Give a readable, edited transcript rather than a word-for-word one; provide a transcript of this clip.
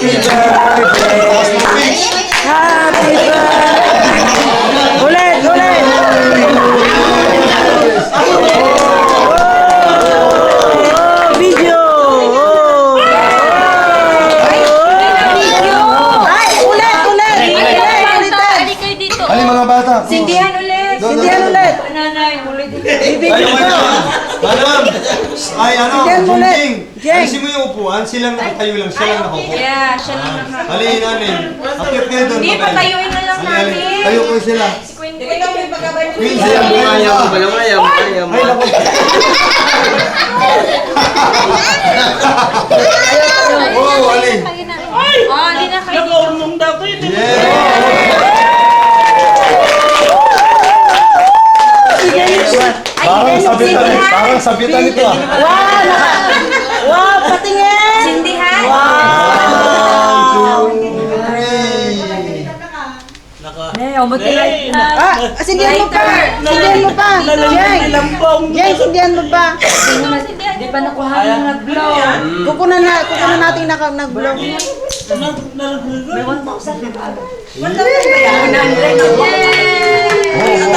Happy birthday. Happy birthday. Ulit, ulit. Video. Ay, ulit, ulit. Balik kayo dito. Alin mga bata? Sindihan ulit. Sindihan ulit. Nanay, ulit. Video ko. Madam! Ay, ano? Sindihan mo ulit. Jing! Jing. Alisin mo yung upuan, silang nakatayo lang, silang nakaupo. Yeah, siya lang naka. Halin namin. Akit kayo doon. Hindi, babay. patayuin na lang Halin, halin. namin. Tayo ko sila. Queen. Queen, Ayam, ayam, ayam, ayam, ayam. Ay, naku. Oh, alin. Oh, hindi na kayo dito. Parang sabitan ito ah. Wow, wow, patingin. Sindihan. Wow. Ah, sindihan mo pa. Sindihan mo pa. Jeng. Jeng, sindihan mo pa. Di ba nakuha ng nag-blow? Kukunan natin nag-vlog. Yay!